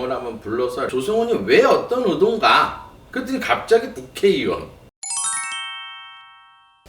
방송을 한번 불러서 조성은이 왜 어떤 의도인가? 그랬더니 갑자기 국회의원.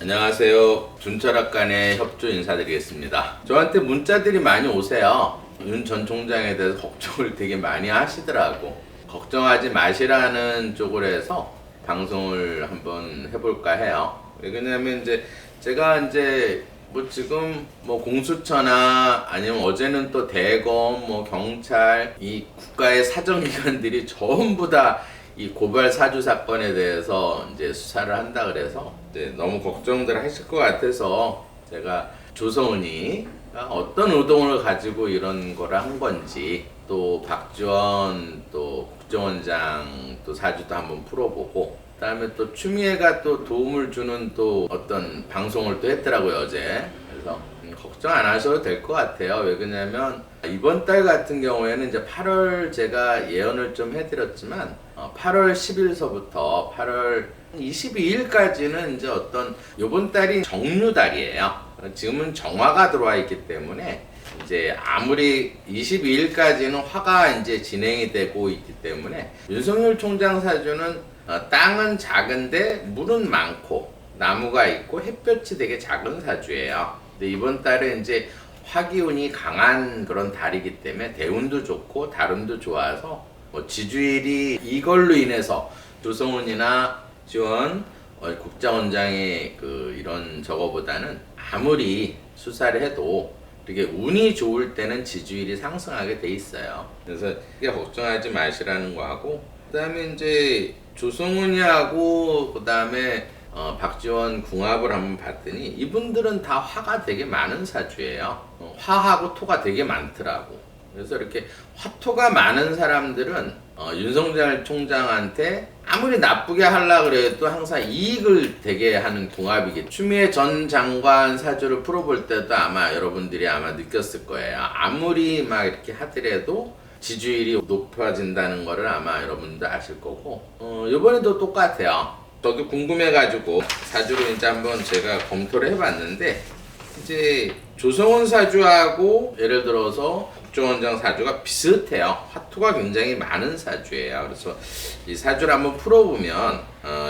안녕하세요. 준철학관의 협조 인사드리겠습니다. 저한테 문자들이 많이 오세요. 윤 전 총장에 대해서 걱정을 되게 많이 하시더라고. 걱정하지 마시라는 쪽으로 해서 방송을 한번 해볼까 해요. 왜냐면 이제 제가 이제 뭐 지금 뭐 공수처나 아니면 어제는 또 대검, 뭐 경찰, 이 국가의 사정기관들이 전부 다 이 고발 사주 사건에 대해서 이제 수사를 한다 그래서 이제 너무 걱정들 하실 것 같아서 제가 조성은이 어떤 의도를 가지고 이런 거를 한 건지, 또 박지원 또 국정원장 또 사주도 한번 풀어보고, 그다음에 또 추미애가 또 도움을 주는 또 어떤 방송을 또 했더라고요 어제. 그래서 걱정 안 하셔도 될 것 같아요. 왜 그러냐면 이번 달 같은 경우에는 이제 8월 제가 예언을 좀 해드렸지만 8월 10일서부터 8월 22일까지는 이제 어떤 이번 달이 정류달이에요. 지금은 정화가 들어와 있기 때문에 이제 아무리 22일까지는 화가 이제 진행이 되고 있기 때문에 윤석열 총장 사주는 땅은 작은데 물은 많고 나무가 있고 햇볕이 되게 작은 사주예요. 근데 이번 달은 이제 화기운이 강한 그런 달이기 때문에 대운도 좋고 달운도 좋아서 뭐 지주일이 이걸로 인해서 조성은이나 지원 국정원장의 그 이런 저거보다는 아무리 수사를 해도 되게 운이 좋을 때는 지주일이 상승하게 돼 있어요. 그래서 이게 걱정하지 마시라는 거하고, 그다음에 이제 조성은이하고 그다음에 박지원 궁합을 한번 봤더니 이분들은 다 화가 되게 많은 사주예요. 화하고 토가 되게 많더라고. 그래서 이렇게 화토가 많은 사람들은 윤석열 총장한테 아무리 나쁘게 하려고 그래도 항상 이익을 되게 하는 궁합이겠죠. 추미애 전 장관 사주를 풀어볼 때도 아마 여러분들이 아마 느꼈을 거예요. 아무리 막 이렇게 하더라도 지지율이 높아진다는 거를 아마 여러분도 아실 거고, 이번에도 똑같아요. 저도 궁금해가지고 사주를 이제 한번 제가 검토를 해봤는데, 이제 조성은 사주하고 예를 들어서 국정원장 사주가 비슷해요. 화토가 굉장히 많은 사주예요. 그래서 이 사주를 한번 풀어보면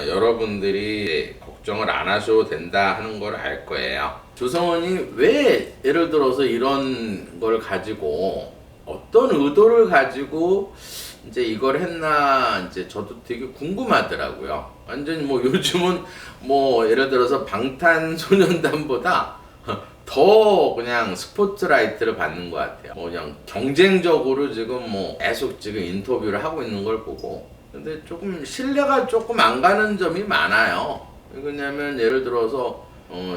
여러분들이 걱정을 안 하셔도 된다 하는 걸 알 거예요. 조성은이 왜 예를 들어서 이런 걸 가지고 어떤 의도를 가지고 이제 이걸 했나, 이제 저도 되게 궁금하더라고요. 완전히 뭐 요즘은 뭐 예를 들어서 방탄소년단보다 더 그냥 스포트라이트를 받는 것 같아요. 뭐 그냥 경쟁적으로 지금 뭐 계속 지금 인터뷰를 하고 있는 걸 보고, 근데 조금 신뢰가 조금 안 가는 점이 많아요. 왜냐면 예를 들어서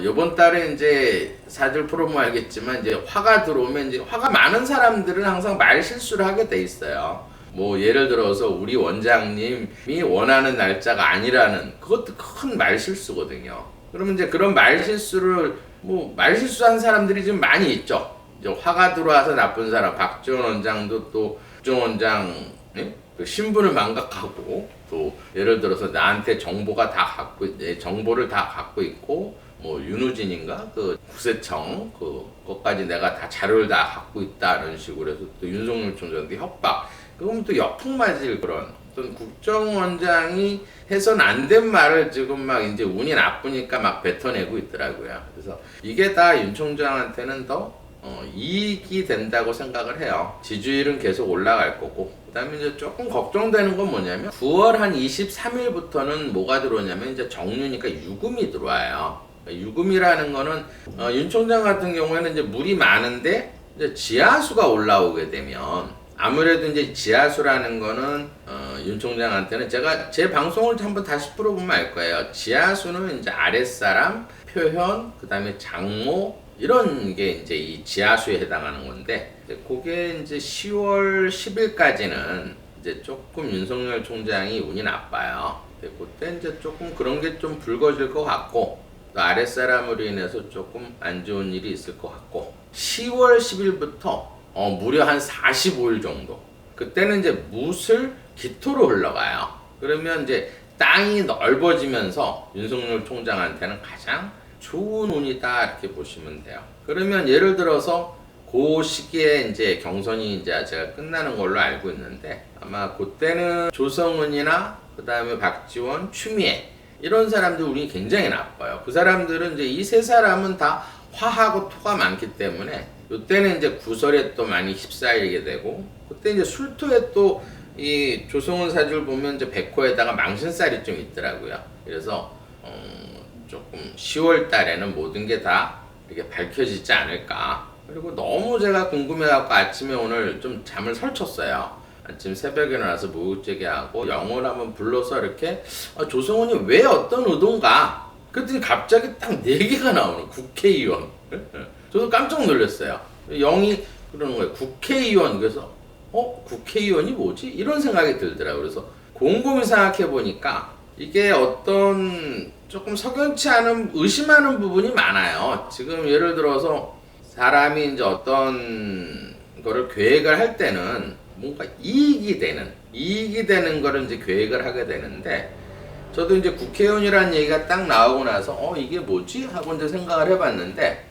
요번 달에 이제 사줄 프로모 알겠지만 이제 화가 들어오면 이제 화가 많은 사람들은 항상 말 실수를 하게 돼 있어요. 뭐 예를 들어서 우리 원장님이 원하는 날짜가 아니라는, 그것도 큰 말 실수거든요. 그러면 이제 그런 말 실수를 뭐 말 실수한 사람들이 좀 많이 있죠. 이제 화가 들어와서 나쁜 사람, 박지원 원장도 또 국정원장 그 신분을 망각하고, 또 예를 들어서 나한테 정보가 다 갖고 정보를 다 갖고 있고, 뭐 윤우진인가 그 국세청 그것까지 내가 다 자료를 다 갖고 있다 이런 식으로 해서 또 윤석열 총장한테 협박, 그러면 또 역풍 맞을 그런 어떤 국정원장이 해선 안 된 말을 지금 막 이제 운이 나쁘니까 막 뱉어내고 있더라고요. 그래서 이게 다 윤 총장한테는 더 이익이 된다고 생각을 해요. 지지율은 계속 올라갈 거고, 그 다음에 이제 조금 걱정되는 건 뭐냐면 9월 한 23일부터는 뭐가 들어오냐면 이제 정유니까 유금이 들어와요. 유금이라는 거는 윤 총장 같은 경우에는 이제 물이 많은데 이제 지하수가 올라오게 되면, 아무래도 이제 지하수라는 거는 윤 총장한테는 제가 제 방송을 한번 다시 풀어보면 알 거예요. 지하수는 이제 아랫사람, 표현, 그 다음에 장모, 이런 게 이제 이 지하수에 해당하는 건데, 이제 그게 이제 10월 10일까지는 이제 조금 윤석열 총장이 운이 나빠요. 그때 이제 조금 그런 게 좀 불거질 것 같고, 또 아랫사람으로 인해서 조금 안 좋은 일이 있을 것 같고, 10월 10일부터 무려 한 45일 정도, 그때는 이제 무술 기토로 흘러가요. 그러면 이제 땅이 넓어지면서 윤석열 총장한테는 가장 좋은 운이다 이렇게 보시면 돼요. 그러면 예를 들어서 그 시기에 이제 경선이 이제 제가 끝나는 걸로 알고 있는데 아마 그때는 조성은이나 그 다음에 박지원, 추미애 이런 사람들 운이 굉장히 나빠요. 그 사람들은 이제 이 세 사람은 다 화하고 토가 많기 때문에 이때는 이제 구설에 또 많이 휩싸이게 되고 그때 이제 술토에 또 이 조성은 사주를 보면 이제 백호에다가 망신살이 좀 있더라고요. 그래서 조금 10월 달에는 모든 게 다 이렇게 밝혀지지 않을까. 그리고 너무 제가 궁금해갖고 아침에 오늘 좀 잠을 설쳤어요. 아침 새벽에 일어나서 무국제기하고 영어를 한번 불러서 이렇게 조성은이 왜 어떤 의도인가. 그랬더니 갑자기 딱 4개가 나오는 국회의원. 저도 깜짝 놀랐어요. 영이 그러는 거예요. 국회의원. 그래서 국회의원이 뭐지? 이런 생각이 들더라고요. 그래서 곰곰이 생각해 보니까 이게 어떤 조금 석연치 않은 의심하는 부분이 많아요. 지금 예를 들어서 사람이 이제 어떤 거를 계획을 할 때는 뭔가 이익이 되는 거를 이제 계획을 하게 되는데 저도 이제 국회의원이라는 얘기가 딱 나오고 나서 이게 뭐지? 하고 이제 생각을 해봤는데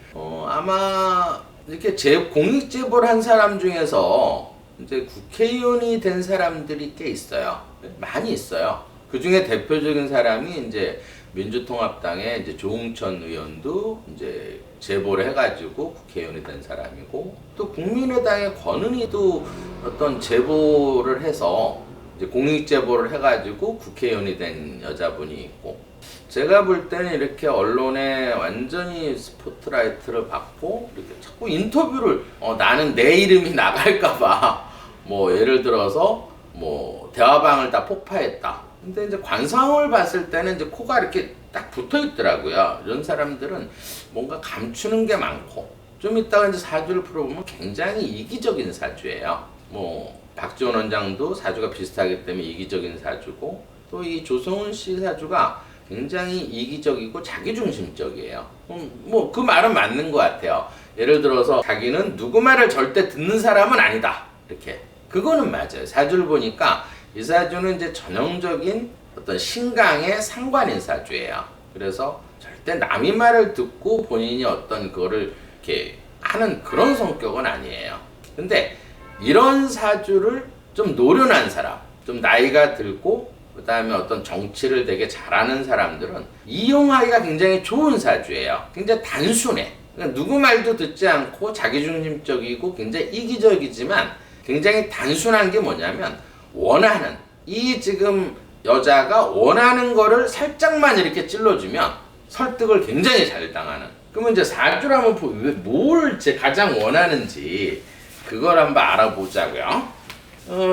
아마 이렇게 공익 제보를 한 사람 중에서 이제 국회의원이 된 사람들이 꽤 있어요. 많이 있어요. 그 중에 대표적인 사람이 이제 민주통합당의 이제 조응천 의원도 이제 제보를 해가지고 국회의원이 된 사람이고 또 국민의당의 권은희도 어떤 제보를 해서 이제 공익 제보를 해가지고 국회의원이 된 여자분이 있고 제가 볼 때는 이렇게 언론에 완전히 스포트라이트를 받고 이렇게 자꾸 인터뷰를 나는 내 이름이 나갈까봐 뭐 예를 들어서 뭐 대화방을 다 폭파했다. 근데 이제 관상을 봤을 때는 이제 코가 이렇게 딱 붙어 있더라고요. 이런 사람들은 뭔가 감추는 게 많고 좀 이따가 이제 사주를 풀어보면 굉장히 이기적인 사주예요. 뭐 박지원 원장도 사주가 비슷하기 때문에 이기적인 사주고 또 이 조성은 씨 사주가 굉장히 이기적이고 자기중심적이에요. 뭐 그 말은 맞는 것 같아요. 예를 들어서 자기는 누구 말을 절대 듣는 사람은 아니다. 이렇게 그거는 맞아요. 사주를 보니까 이 사주는 이제 전형적인 어떤 신강의 상관인 사주예요. 그래서 절대 남의 말을 듣고 본인이 어떤 거를 이렇게 하는 그런 성격은 아니에요. 근데 이런 사주를 좀 노련한 사람, 좀 나이가 들고 그 다음에 어떤 정치를 되게 잘하는 사람들은 이용하기가 굉장히 좋은 사주예요. 굉장히 단순해. 그러니까 누구 말도 듣지 않고 자기중심적이고 굉장히 이기적이지만 굉장히 단순한 게 뭐냐면 원하는 이 지금 여자가 원하는 거를 살짝만 이렇게 찔러주면 설득을 굉장히 잘 당하는. 그러면 이제 사주를 한번 뭘 가장 원하는지 그걸 한번 알아보자고요.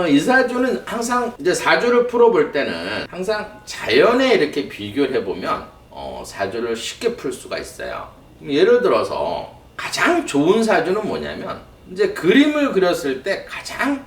이 사주는 항상 이제 사주를 풀어볼 때는 항상 자연에 이렇게 비교를 해보면 사주를 쉽게 풀 수가 있어요. 예를 들어서 가장 좋은 사주는 뭐냐면 이제 그림을 그렸을 때 가장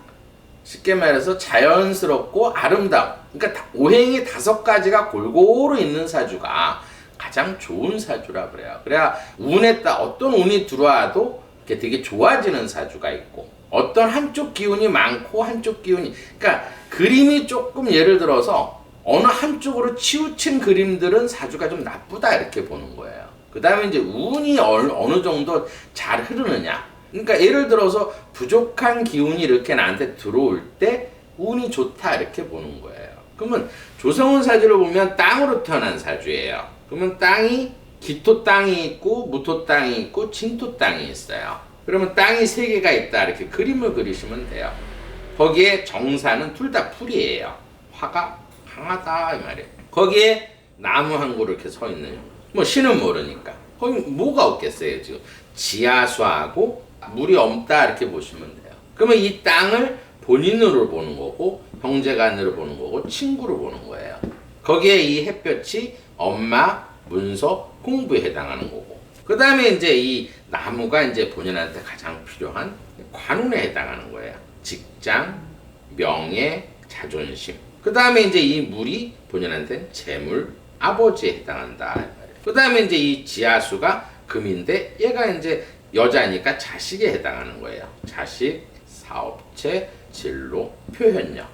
쉽게 말해서 자연스럽고 아름다운 그러니까 오행이 5가지가 골고루 있는 사주가 가장 좋은 사주라 그래요. 그래야 운에 따라 어떤 운이 들어와도 이렇게 되게 좋아지는 사주가 있고 어떤 한쪽 기운이 많고 한쪽 기운이 그러니까 그림이 조금 예를 들어서 어느 한쪽으로 치우친 그림들은 사주가 좀 나쁘다 이렇게 보는 거예요. 그 다음에 이제 운이 어느 정도 잘 흐르느냐 그러니까 예를 들어서 부족한 기운이 이렇게 나한테 들어올 때 운이 좋다 이렇게 보는 거예요. 그러면 조성은 사주를 보면 땅으로 태어난 사주예요. 그러면 땅이 기토 땅이 있고 무토 땅이 있고 진토 땅이 있어요. 그러면 땅이 3개가 있다 이렇게 그림을 그리시면 돼요. 거기에 정사는 둘 다 풀이에요. 화가 강하다 이 말이에요. 거기에 나무 한 그루 이렇게 서 있는 뭐 신은 모르니까 거기 뭐가 없겠어요. 지금 지하수하고 물이 없다 이렇게 보시면 돼요. 그러면 이 땅을 본인으로 보는 거고 형제간으로 보는 거고 친구로 보는 거예요. 거기에 이 햇볕이 엄마, 문서, 공부에 해당하는 거고 그 다음에 이제 이 나무가 이제 본인한테 가장 필요한 관운에 해당하는 거예요. 직장, 명예, 자존심. 그 다음에 이제 이 물이 본인한테 재물, 아버지에 해당한다. 그 다음에 이제 이 지하수가 금인데 얘가 이제 여자니까 자식에 해당하는 거예요. 자식, 사업체, 진로, 표현력.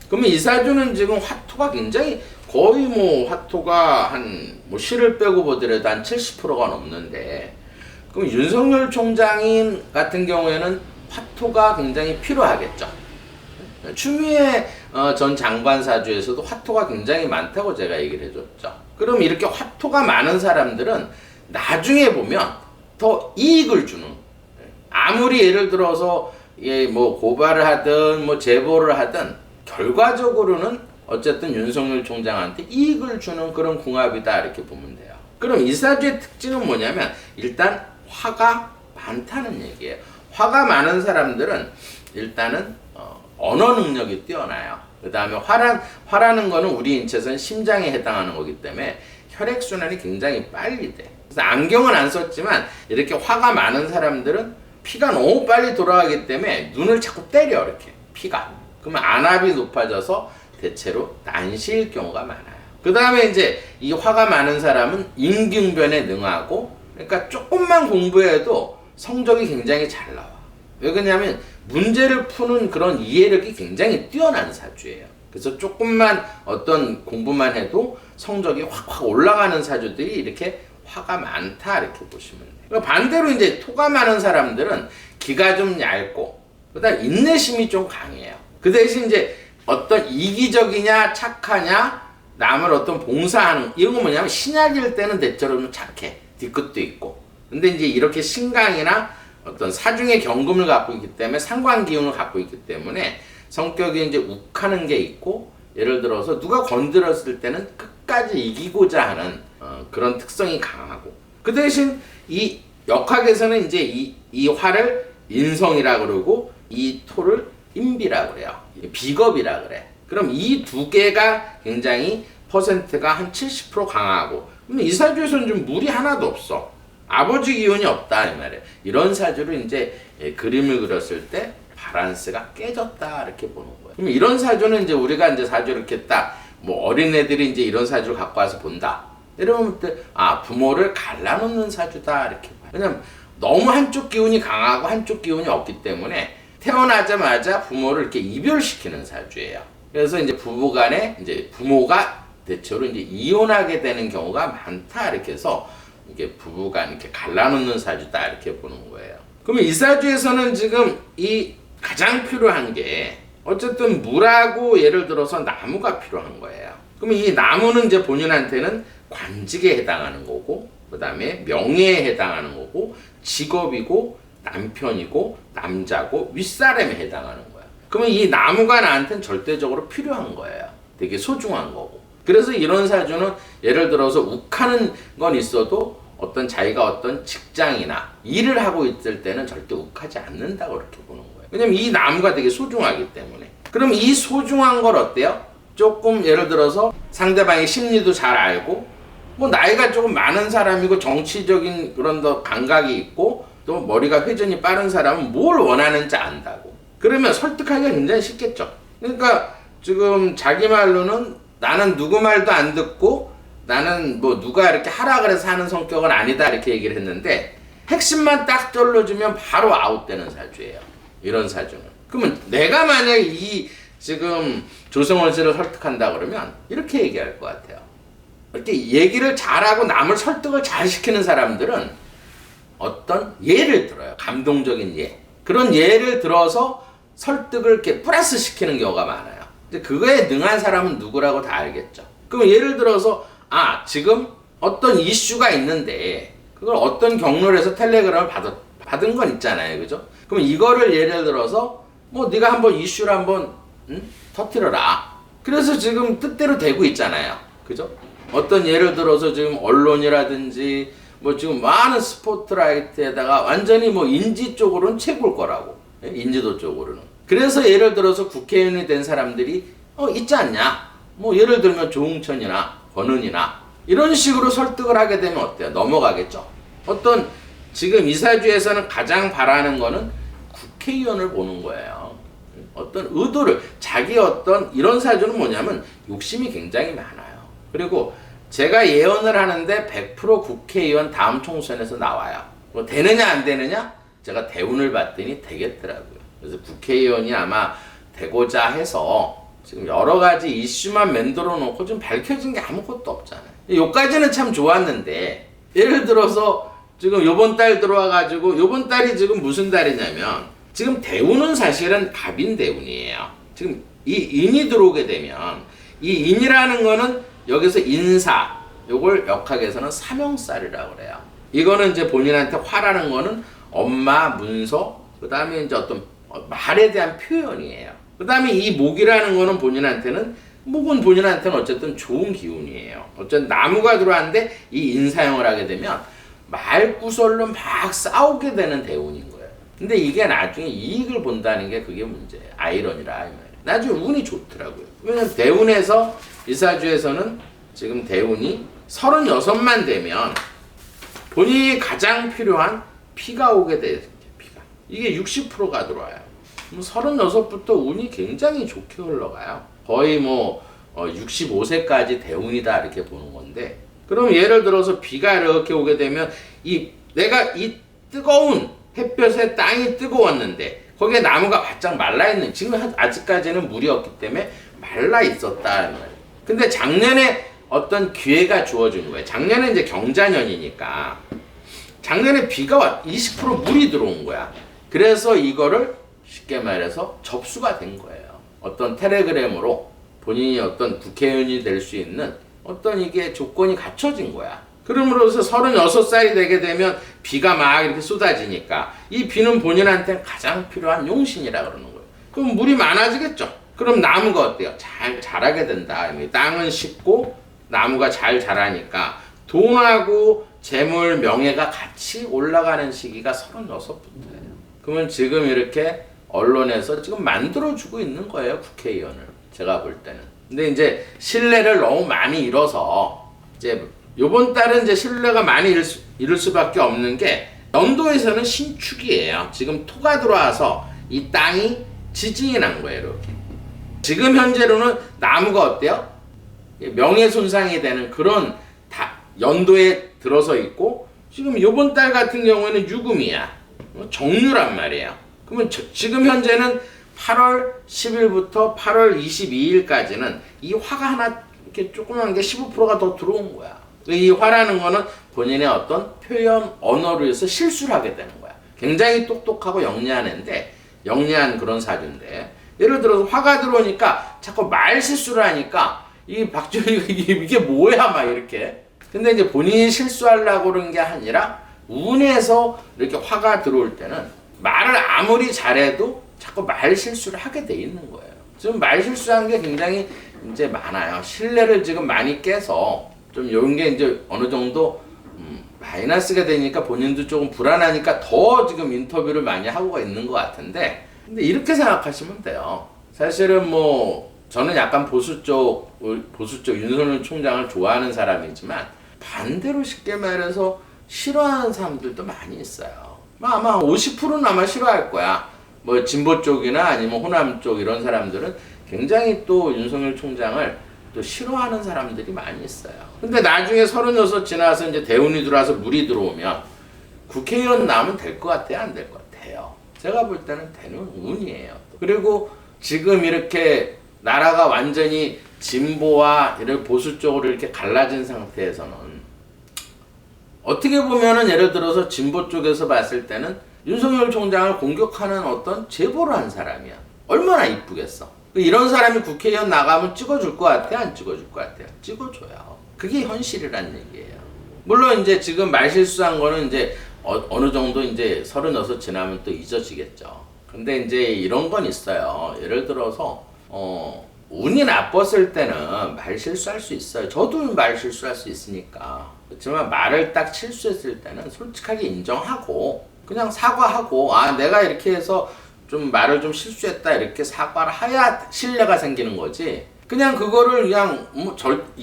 그러면 이 사주는 지금 화토가 굉장히 거의 뭐 화토가 한 뭐 실을 빼고 보더라도 한 70%가 넘는데 그럼 윤석열 총장인 같은 경우에는 화토가 굉장히 필요하겠죠. 추미애 전 장관 사주에서도 화토가 굉장히 많다고 제가 얘기를 해줬죠. 그럼 이렇게 화토가 많은 사람들은 나중에 보면 더 이익을 주는, 아무리 예를 들어서 뭐 고발을 하든 뭐 제보를 하든 결과적으로는 어쨌든 윤석열 총장한테 이익을 주는 그런 궁합이다 이렇게 보면 돼요. 그럼 이 사주의 특징은 뭐냐면 일단 화가 많다는 얘기예요. 화가 많은 사람들은 일단은 언어 능력이 뛰어나요. 그 다음에 화라는 거는 우리 인체에서는 심장에 해당하는 거기 때문에 혈액순환이 굉장히 빨리 돼. 그래서 안경은 안 썼지만 이렇게 화가 많은 사람들은 피가 너무 빨리 돌아가기 때문에 눈을 자꾸 때려, 이렇게 피가. 그러면 안압이 높아져서 대체로 난시일 경우가 많아요. 그 다음에 이제 이 화가 많은 사람은 임기응변에 능하고, 그러니까 조금만 공부해도 성적이 굉장히 잘 나와. 왜 그러냐면 문제를 푸는 그런 이해력이 굉장히 뛰어난 사주예요. 그래서 조금만 어떤 공부만 해도 성적이 확 올라가는 사주들이 이렇게 화가 많다 이렇게 보시면 돼요. 반대로 이제 토가 많은 사람들은 기가 좀 얇고 그다음 인내심이 좀 강해요. 그 대신 이제 어떤 이기적이냐 착하냐, 남을 어떤 봉사하는 이런 거 뭐냐면 신약일 때는 대체로 착해, 뒤끝도 있고. 근데 이제 이렇게 신강이나 어떤 사중의 경금을 갖고 있기 때문에 상관 기운을 갖고 있기 때문에 성격이 이제 욱하는 게 있고, 예를 들어서 누가 건드렸을 때는 끝까지 이기고자 하는 그런 특성이 강하고, 그 대신 이 역학에서는 이제 이 화를 인성이라 그러고 이 토를 인비라 그래요. 비겁이라 그래. 그럼 이 두 개가 굉장히 퍼센트가 한 70% 강하고, 그럼 이 사주에서는 좀 물이 하나도 없어. 아버지 기운이 없다 이 말이에요. 이런 사주로 이제 그림을 그렸을 때 바란스가 깨졌다 이렇게 보는 거예요. 그럼 이런 사주는 이제 우리가 이제 사주 이렇게 딱 뭐 어린애들이 이제 이런 사주를 갖고 와서 본다. 이러면 부모를 갈라놓는 사주다 이렇게 봐요. 왜냐면 너무 한쪽 기운이 강하고 한쪽 기운이 없기 때문에 태어나자마자 부모를 이렇게 이별시키는 사주예요. 그래서 이제 부부간에 이제 부모가 대체로 이제 이혼하게 되는 경우가 많다 이렇게 해서 이게 부부간 이렇게 갈라놓는 사주다 이렇게 보는 거예요. 그러면 이 사주에서는 지금 이 가장 필요한 게 어쨌든 물하고 예를 들어서 나무가 필요한 거예요. 그러면 이 나무는 이제 본인한테는 관직에 해당하는 거고, 그 다음에 명예에 해당하는 거고, 직업이고, 남편이고, 남자고, 윗사람에 해당하는 거야. 그러면 이 나무가 나한테는 절대적으로 필요한 거예요. 되게 소중한 거고. 그래서 이런 사주는 예를 들어서 욱하는 건 있어도 어떤 자기가 어떤 직장이나 일을 하고 있을 때는 절대 욱하지 않는다고 이렇게 보는 거예요. 왜냐면 이 나무가 되게 소중하기 때문에. 그럼 이 소중한 걸 어때요? 조금 예를 들어서 상대방의 심리도 잘 알고, 뭐 나이가 조금 많은 사람이고 정치적인 그런 더 감각이 있고 또 머리가 회전이 빠른 사람은 뭘 원하는지 안다고. 그러면 설득하기가 굉장히 쉽겠죠. 그러니까 지금 자기 말로는 나는 누구 말도 안 듣고 나는 뭐 누가 이렇게 하라 그래서 하는 성격은 아니다 이렇게 얘기를 했는데, 핵심만 딱 쫄러주면 바로 아웃되는 사주예요. 이런 사주는. 그러면 내가 만약에 이 지금 조성원 씨를 설득한다 그러면 이렇게 얘기할 것 같아요. 이렇게 얘기를 잘하고 남을 설득을 잘 시키는 사람들은 어떤 예를 들어요. 감동적인 예. 그런 예를 들어서 설득을 이렇게 플러스 시키는 경우가 많아요. 근데 그거에 능한 사람은 누구라고 다 알겠죠. 그럼 예를 들어서 지금 어떤 이슈가 있는데 그걸 어떤 경로를 해서 텔레그램을 받은 건 있잖아요. 그죠? 그럼 이거를 예를 들어서 뭐 네가 한번 이슈를 한번 터뜨려라. 그래서 지금 뜻대로 되고 있잖아요. 그죠? 어떤 예를 들어서 지금 언론이라든지 뭐 지금 많은 스포트라이트에다가 완전히 뭐 인지 쪽으로는 최고일 거라고. 인지도 쪽으로는. 그래서 예를 들어서 국회의원이 된 사람들이 있지 않냐. 뭐 예를 들면 조응천이나 권은이나 이런 식으로 설득을 하게 되면 어때요? 넘어가겠죠. 어떤 지금 이 사주에서는 가장 바라는 거는 국회의원을 보는 거예요. 어떤 의도를, 자기 어떤 이런 사주는 뭐냐면 욕심이 굉장히 많아요. 그리고 제가 예언을 하는데 100% 국회의원 다음 총선에서 나와요. 뭐 되느냐 안 되느냐? 제가 대운을 봤더니 되겠더라고요. 그래서 국회의원이 아마 되고자 해서 지금 여러 가지 이슈만 만들어 놓고 좀 밝혀진 게 아무것도 없잖아요. 여기까지는 참 좋았는데, 예를 들어서 지금 요번 달 들어와가지고 요번 달이 지금 무슨 달이냐면 지금 대운은 사실은 갑인대운이에요. 지금 이 인이 들어오게 되면 이 인이라는 거는 여기서 인사 요걸 역학에서는 삼형살이라고 그래요. 이거는 이제 본인한테 화라는 거는 엄마, 문서, 그 다음에 이제 어떤 말에 대한 표현이에요. 그 다음에 이 목이라는 거는 목은 본인한테는 어쨌든 좋은 기운이에요. 어쨌든 나무가 들어왔는데 이 인사형을 하게 되면 말구설로 막 싸우게 되는 대운인 거예요. 근데 이게 나중에 이익을 본다는 게 그게 문제예요. 아이러니라 이 말이에요. 나중에 운이 좋더라고요. 왜냐면 대운에서 이사주에서는 지금 대운이 36만 되면 본인이 가장 필요한 피가 오게 돼요. 피가. 이게 60%가 들어와요. 36부터 운이 굉장히 좋게 흘러가요. 거의 65세까지 대운이다 이렇게 보는 건데, 그럼 예를 들어서 비가 이렇게 오게 되면 내가 이 뜨거운 햇볕에 땅이 뜨거웠는데 거기에 나무가 바짝 말라있는, 지금 아직까지는 물이 없기 때문에 말라있었다. 근데 작년에 어떤 기회가 주어진 거예요. 작년에 이제 경자년이니까 작년에 비가 20% 물이 들어온 거야. 그래서 이거를 쉽게 말해서 접수가 된 거예요. 어떤 텔레그램으로 본인이 어떤 국회의원이 될 수 있는 어떤 이게 조건이 갖춰진 거야. 그러므로서 36살이 되게 되면 비가 막 이렇게 쏟아지니까 이 비는 본인한테 가장 필요한 용신이라 그러는 거예요. 그럼 물이 많아지겠죠. 그럼 나무가 어때요? 잘 자라게 된다. 땅은 쉽고 나무가 잘 자라니까 돈하고 재물, 명예가 같이 올라가는 시기가 36부터예요. 그러면 지금 이렇게 언론에서 지금 만들어주고 있는 거예요, 국회의원을. 제가 볼 때는. 근데 이제 신뢰를 너무 많이 잃어서 이제 요번 달은 이제 신뢰가 많이 잃을 수밖에 없는 게 연도에서는 신축이에요. 지금 토가 들어와서 이 땅이 지진이 난 거예요, 이렇게. 지금 현재로는 나무가 어때요? 명예손상이 되는 그런 연도에 들어서 있고, 지금 요번 달 같은 경우에는 유금이야. 정유란 말이에요. 그러면 지금 현재는 8월 10일부터 8월 22일까지는 이 화가 하나 이렇게 조그만 게 15%가 더 들어온 거야. 이 화라는 거는 본인의 어떤 표현 언어로 해서 실수를 하게 되는 거야. 굉장히 똑똑하고 영리한 애인데, 영리한 그런 사주인데, 예를 들어서 화가 들어오니까 자꾸 말 실수를 하니까 이 박준희가 이게 뭐야 막 이렇게. 근데 이제 본인이 실수하려고 그런 게 아니라 운에서 이렇게 화가 들어올 때는 말을 아무리 잘해도 자꾸 말 실수를 하게 돼 있는 거예요. 지금 말 실수한 게 굉장히 이제 많아요. 신뢰를 지금 많이 깨서 좀 이런 게 이제 어느 정도 마이너스가 되니까 본인도 조금 불안하니까 더 지금 인터뷰를 많이 하고 있는 것 같은데, 근데 이렇게 생각하시면 돼요. 사실은 저는 약간 보수 쪽 윤석열 총장을 좋아하는 사람이지만 반대로 쉽게 말해서 싫어하는 사람들도 많이 있어요. 아마 50%는 아마 싫어할 거야. 진보 쪽이나 아니면 호남 쪽 이런 사람들은 굉장히 또 윤석열 총장을 또 싫어하는 사람들이 많이 있어요. 근데 나중에 36 지나서 이제 대운이 들어와서 물이 들어오면 국회의원 나오면 될 것 같아요? 안 될 것 같아요? 제가 볼 때는 되는 운이에요. 그리고 지금 이렇게 나라가 완전히 진보와 이런 보수 쪽으로 이렇게 갈라진 상태에서는 어떻게 보면은 예를 들어서 진보 쪽에서 봤을 때는 윤석열 총장을 공격하는 어떤 제보를 한 사람이야. 얼마나 이쁘겠어. 이런 사람이 국회의원 나가면 찍어줄 것 같아? 안 찍어줄 것 같아요? 찍어줘요. 그게 현실이란 얘기예요. 물론 이제 지금 말실수한 거는 이제 어느 정도 이제 36 지나면 또 잊어지겠죠. 근데 이제 이런 건 있어요. 예를 들어서 운이 나빴을 때는 말 실수할 수 있어요. 저도 말 실수할 수 있으니까. 그렇지만 말을 딱 실수했을 때는 솔직하게 인정하고 그냥 사과하고, 내가 이렇게 해서 좀 말을 좀 실수했다 이렇게 사과를 해야 신뢰가 생기는 거지. 그냥 그거를 그냥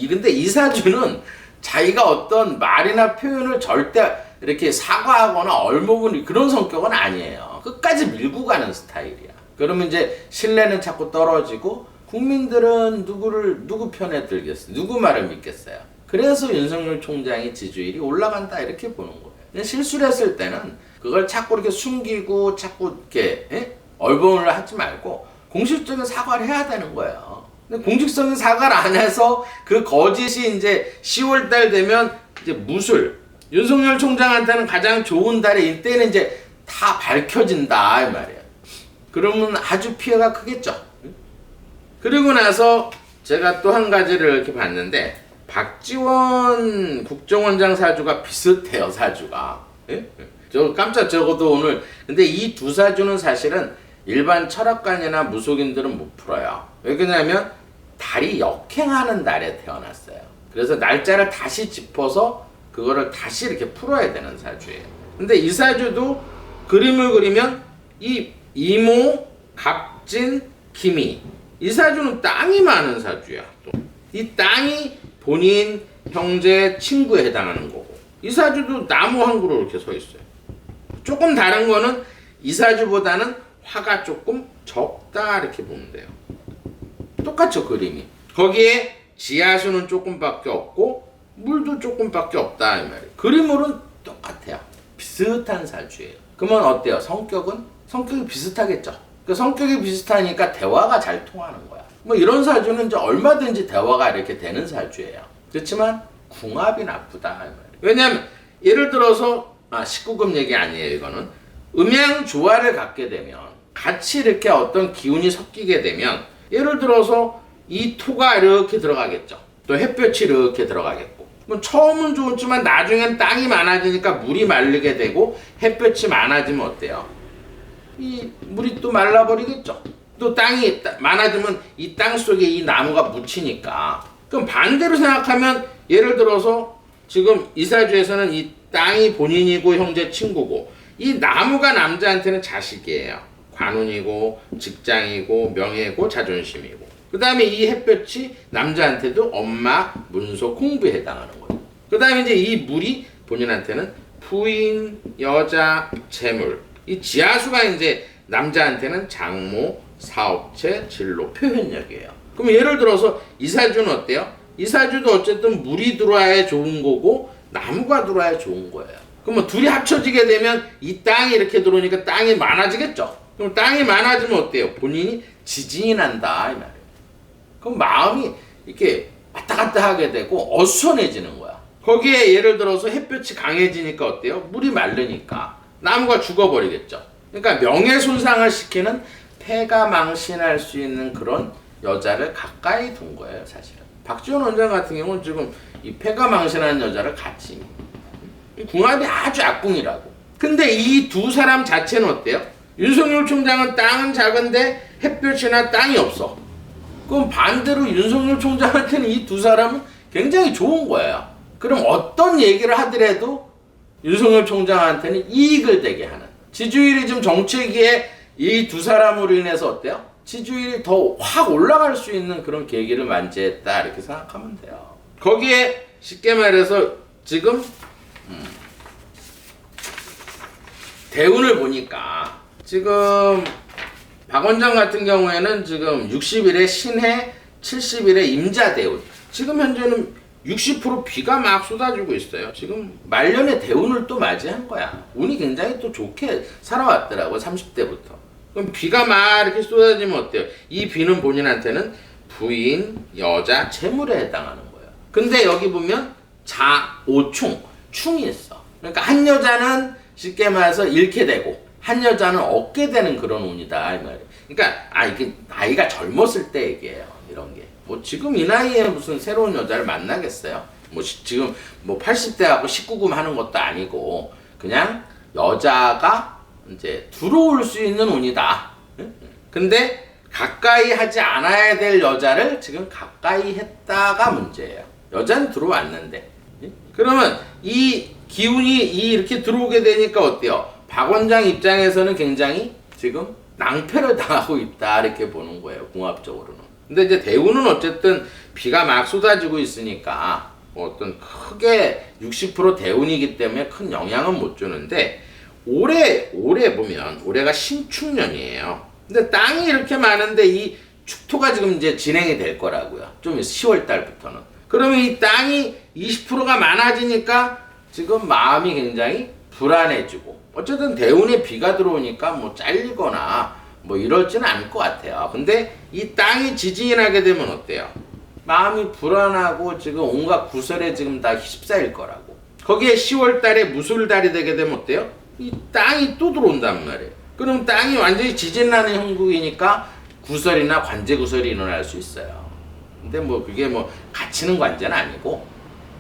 근데 이사주는 자기가 어떤 말이나 표현을 절대 이렇게 사과하거나 얼먹은 그런 성격은 아니에요. 끝까지 밀고 가는 스타일이야. 그러면 이제 신뢰는 자꾸 떨어지고 국민들은 누구 편에 들겠어요? 누구 말을 믿겠어요? 그래서 윤석열 총장이 지지율이 올라간다 이렇게 보는 거예요. 근데 실수를 했을 때는 그걸 자꾸 이렇게 숨기고 자꾸 이렇게 얼버무리를 하지 말고 공식적인 사과를 해야 되는 거예요. 근데 공식적인 사과를 안 해서 그 거짓이 이제 10월달 되면 이제 무술, 윤석열 총장한테는 가장 좋은 달에 이때는 이제 다 밝혀진다 이 말이에요. 그러면 아주 피해가 크겠죠. 그리고 나서 제가 또 한 가지를 이렇게 봤는데 박지원 국정원장 사주가 비슷해요. 사주가. 저 깜짝 적어도 오늘 근데 이 두 사주는 사실은 일반 철학관이나 무속인들은 못 풀어요. 왜 그러냐면 달이 역행하는 달에 태어났어요. 그래서 날짜를 다시 짚어서 그거를 다시 이렇게 풀어야 되는 사주예요. 근데 이 사주도 그림을 그리면 이 이모, 갑진, 기미 이 사주는 땅이 많은 사주야. 또 이 땅이 본인, 형제, 친구에 해당하는 거고 이 사주도 나무 한 그루 이렇게 서 있어요. 조금 다른 거는 이 사주보다는 화가 조금 적다 이렇게 보면 돼요. 똑같죠 그림이. 거기에 지하수는 조금밖에 없고 물도 조금밖에 없다 이 말이에요. 그림으로는 똑같아요. 비슷한 사주예요. 그러면 어때요? 성격이 비슷하겠죠. 그 성격이 비슷하니까 대화가 잘 통하는 거야. 뭐 이런 사주는 이제 얼마든지 대화가 이렇게 되는 사주예요. 그렇지만 궁합이 나쁘다 이 말이에요. 왜냐면 예를 들어서 19금 얘기 아니에요. 이거는 음양 조화를 갖게 되면 같이 이렇게 어떤 기운이 섞이게 되면 예를 들어서 이 토가 이렇게 들어가겠죠. 또 햇볕이 이렇게 들어가겠고 처음은 좋지만 나중엔 땅이 많아지니까 물이 마르게 되고 햇볕이 많아지면 어때요? 이 물이 또 말라버리겠죠. 또 땅이 많아지면 이 땅 속에 이 나무가 묻히니까 그럼 반대로 생각하면 예를 들어서 지금 이 사주에서는 이 땅이 본인이고 형제 친구고 이 나무가 남자한테는 자식이에요. 관운이고 직장이고 명예고 자존심이고 그 다음에 이 햇볕이 남자한테도 엄마, 문서, 공부에 해당하는 거예요. 그 다음에 이제 이 물이 본인한테는 부인, 여자, 재물 이 지하수가 이제 남자한테는 장모, 사업체, 진로, 표현력이에요. 그럼 예를 들어서 이 사주는 어때요? 이 사주도 어쨌든 물이 들어와야 좋은 거고 나무가 들어와야 좋은 거예요. 그러면 둘이 합쳐지게 되면 이 땅이 이렇게 들어오니까 땅이 많아지겠죠. 그럼 땅이 많아지면 어때요? 본인이 지진이 난다 이 말이에요. 그럼 마음이 이렇게 왔다 갔다 하게 되고 어수선해지는 거야. 거기에 예를 들어서 햇볕이 강해지니까 어때요? 물이 마르니까 나무가 죽어버리겠죠. 그러니까 명예손상을 시키는 패가 망신할 수 있는 그런 여자를 가까이 둔 거예요, 사실은. 박지원 원장 같은 경우는 지금 이 패가 망신하는 여자를 같이 궁합이 아주 악궁이라고. 근데 이 두 사람 자체는 어때요? 윤석열 총장은 땅은 작은데 햇볕이나 땅이 없어. 그럼 반대로 윤석열 총장한테는 이 두 사람은 굉장히 좋은 거예요. 그럼 어떤 얘기를 하더라도 윤석열 총장한테는 이익을 되게 하는. 지지율이 좀 정체기에 이 두 사람으로 인해서 어때요? 지지율이 더 확 올라갈 수 있는 그런 계기를 만지했다 이렇게 생각하면 돼요. 거기에 쉽게 말해서 지금 대운을 보니까 지금 박 원장 같은 경우에는 지금 60일에 신해 70일에 임자 대운 지금 현재는 60% 비가 막 쏟아지고 있어요. 지금 말년에 대운을 또 맞이한 거야. 운이 굉장히 또 좋게 살아왔더라고 30대부터. 그럼 비가 막 이렇게 쏟아지면 어때요? 이 비는 본인한테는 부인, 여자, 재물에 해당하는 거예요. 근데 여기 보면 오충, 충이 있어. 그러니까 한 여자는 쉽게 말해서 잃게 되고 한 여자는 얻게 되는 그런 운이다 이 말이에요. 그러니까 이게 나이가 젊었을 때 얘기예요. 이런 게. 뭐 지금 이 나이에 무슨 새로운 여자를 만나겠어요? 뭐 지금 뭐 80대하고 19금 하는 것도 아니고 그냥 여자가 이제 들어올 수 있는 운이다. 근데 가까이 하지 않아야 될 여자를 지금 가까이 했다가 문제예요. 여자는 들어왔는데. 그러면 이 기운이 이렇게 들어오게 되니까 어때요? 박 원장 입장에서는 굉장히 지금 낭패를 당하고 있다 이렇게 보는 거예요. 궁합적으로는. 근데 이제 대운은 어쨌든 비가 막 쏟아지고 있으니까 뭐 어떤 크게 60% 대운이기 때문에 큰 영향은 못 주는데 올해 보면 올해가 신축년이에요. 근데 땅이 이렇게 많은데 이 축토가 지금 이제 진행이 될 거라고요. 좀 10월 달부터는. 그러면 이 땅이 20%가 많아지니까 지금 마음이 굉장히 불안해지고 어쨌든 대운에 비가 들어오니까 뭐 잘리거나 뭐 이럴지는 않을 것 같아요. 근데 이 땅이 지진이 나게 되면 어때요? 마음이 불안하고 지금 온갖 구설에 지금 다 휩싸일 거라고. 거기에 10월 달에 무술달이 되게 되면 어때요? 이 땅이 또 들어온단 말이에요. 그럼 땅이 완전히 지진나는 형국이니까 구설이나 관제구설이 일어날 수 있어요. 근데 뭐 그게 뭐 갇히는 관제는 아니고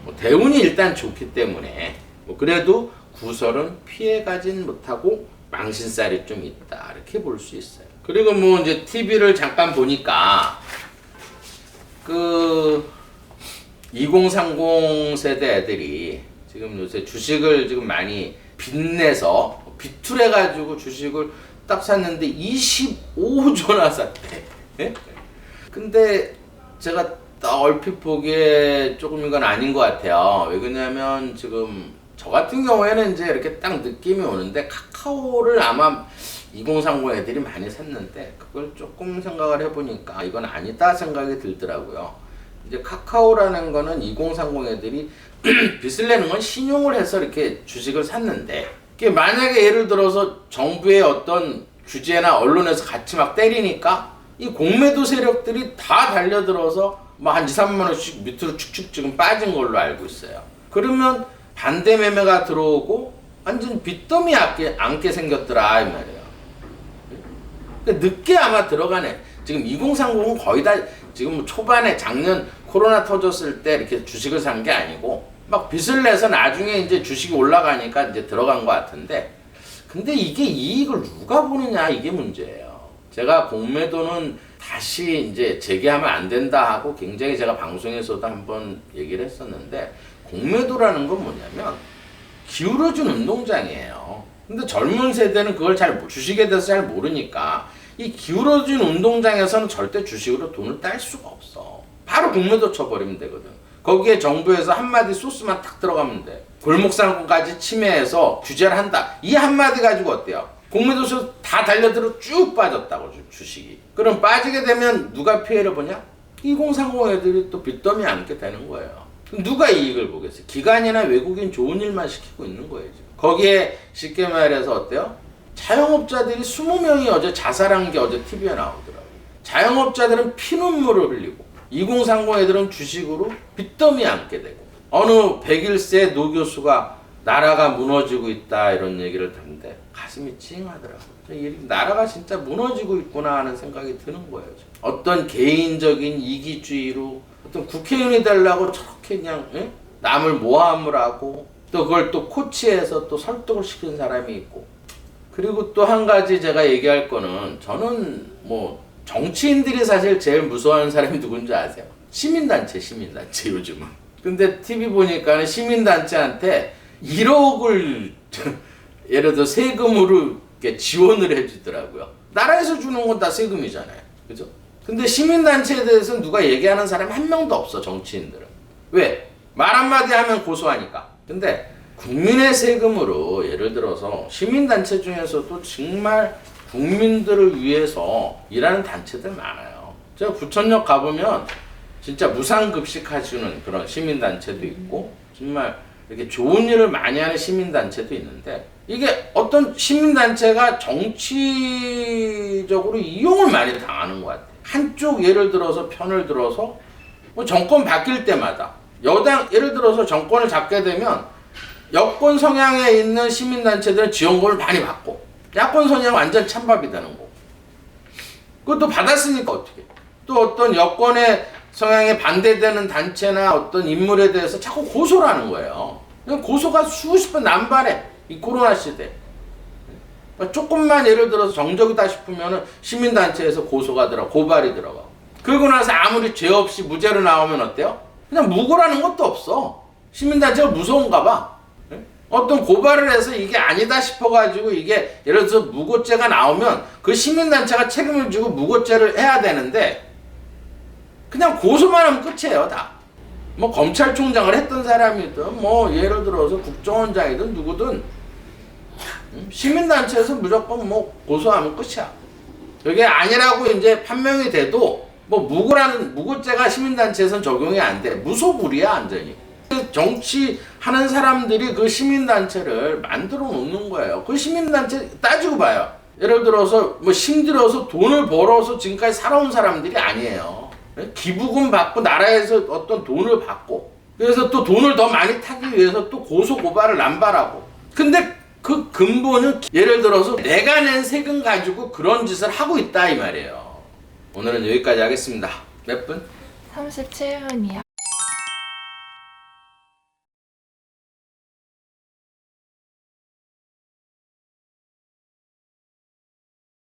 뭐 대운이 일단 좋기 때문에 뭐 그래도 구설은 피해가진 못하고 망신살이 좀 있다 이렇게 볼 수 있어요. 그리고 뭐 이제 TV를 잠깐 보니까 그 2030 세대 애들이 지금 요새 주식을 지금 많이 빚내서 비툴해가지고 주식을 딱 샀는데 25조나 샀대. 예? 근데 제가 딱 얼핏 보기에 조금 이건 아닌 것 같아요. 왜 그러냐면 지금 저 같은 경우에는 이제 이렇게 딱 느낌이 오는데 카카오를 아마 2030 애들이 많이 샀는데 그걸 조금 생각을 해보니까 이건 아니다 생각이 들더라고요. 이제 카카오라는 거는 2030 애들이 빚을 내는 건 신용을 해서 이렇게 주식을 샀는데 만약에 예를 들어서 정부의 어떤 규제나 언론에서 같이 막 때리니까 이 공매도 세력들이 다 달려들어서 뭐 한 2, 3만 원씩 밑으로 축축 지금 빠진 걸로 알고 있어요. 그러면 반대 매매가 들어오고 완전 빚더미 안게 생겼더라 이 말이에요. 그러니까 늦게 아마 들어가네. 지금 2030은 거의 다 지금 초반에 작년 코로나 터졌을 때 이렇게 주식을 산 게 아니고 막 빚을 내서 나중에 이제 주식이 올라가니까 이제 들어간 것 같은데 근데 이게 이익을 누가 보느냐 이게 문제예요. 제가 공매도는 다시 이제 재개하면 안 된다 하고 굉장히 제가 방송에서도 한번 얘기를 했었는데 공매도라는 건 뭐냐면 기울어진 운동장이에요. 근데 젊은 세대는 그걸 주식에 대해서 잘 모르니까 이 기울어진 운동장에서는 절대 주식으로 돈을 딸 수가 없어. 바로 공매도 쳐버리면 되거든. 거기에 정부에서 한마디 소스만 탁 들어가면 돼. 골목상권까지 침해해서 규제를 한다. 이 한마디 가지고 어때요? 공매도에서 다 달려들어 쭉 빠졌다고 주식이. 그럼 빠지게 되면 누가 피해를 보냐? 2030 애들이 또 빚더미 안게 되는 거예요. 누가 이익을 보겠어요? 기관이나 외국인 좋은 일만 시키고 있는 거예요. 지금. 거기에 쉽게 말해서 어때요? 자영업자들이 20명이 어제 자살한 게 어제 TV에 나오더라고요. 자영업자들은 피눈물을 흘리고 2030 애들은 주식으로 빚더미 안게 되고 어느 101세 노교수가 나라가 무너지고 있다 이런 얘기를 듣는데 가슴이 찡하더라고요. 나라가 진짜 무너지고 있구나 하는 생각이 드는 거예요. 어떤 개인적인 이기주의로 어떤 국회의원이 되려고 저렇게 그냥 남을 모함을 하고 또 그걸 또 코치해서 또 설득을 시킨 사람이 있고 그리고 또 한 가지 제가 얘기할 거는 저는 뭐 정치인들이 사실 제일 무서워하는 사람이 누군지 아세요? 시민단체 요즘은. 근데 TV 보니까 시민단체한테 1억을 예를 들어 세금으로 이렇게 지원을 해주더라고요. 나라에서 주는 건 다 세금이잖아요. 그죠? 근데 시민단체에 대해서 누가 얘기하는 사람이 한 명도 없어, 정치인들은. 왜? 말 한마디 하면 고소하니까. 근데 국민의 세금으로 예를 들어서 시민단체 중에서도 정말 국민들을 위해서 일하는 단체들 많아요. 제가 부천역 가보면 진짜 무상급식 하시는 그런 시민단체도 있고 정말 이렇게 좋은 일을 많이 하는 시민단체도 있는데 이게 어떤 시민단체가 정치적으로 이용을 많이 당하는 것 같아요. 한쪽 예를 들어서 편을 들어서 뭐 정권 바뀔 때마다 여당 예를 들어서 정권을 잡게 되면 여권 성향에 있는 시민단체들은 지원금을 많이 받고 야권 성향은 완전 찬밥이 되는 거고 그것도 받았으니까 어떻게 또 어떤 여권의 성향에 반대되는 단체나 어떤 인물에 대해서 자꾸 고소를 하는 거예요. 고소가 수십 번 난발해 이 코로나 시대. 조금만 예를 들어서 정적이다 싶으면 시민단체에서 고발이 들어가. 그러고 나서 아무리 죄 없이 무죄로 나오면 어때요? 그냥 무고라는 것도 없어. 시민단체가 무서운가 봐. 어떤 고발을 해서 이게 아니다 싶어가지고 이게 예를 들어서 무고죄가 나오면 그 시민단체가 책임을 지고 무고죄를 해야 되는데 그냥 고소만 하면 끝이에요 다. 뭐 검찰총장을 했던 사람이든 뭐 예를 들어서 국정원장이든 누구든 시민단체에서 무조건 뭐 고소하면 끝이야. 그게 아니라고 이제 판명이 돼도 뭐 무고죄가 시민단체에서는 적용이 안 돼. 무소불위야 완전히. 정치하는 사람들이 그 시민단체를 만들어 놓는 거예요. 그 시민단체 따지고 봐요. 예를 들어서 뭐 힘들어서 돈을 벌어서 지금까지 살아온 사람들이 아니에요. 기부금 받고 나라에서 어떤 돈을 받고 그래서 또 돈을 더 많이 타기 위해서 또 고소 고발을 남발하고. 근데 그 근본은 예를 들어서 내가 낸 세금 가지고 그런 짓을 하고 있다 이 말이에요. 오늘은 여기까지 하겠습니다. 몇 분? 37분이요.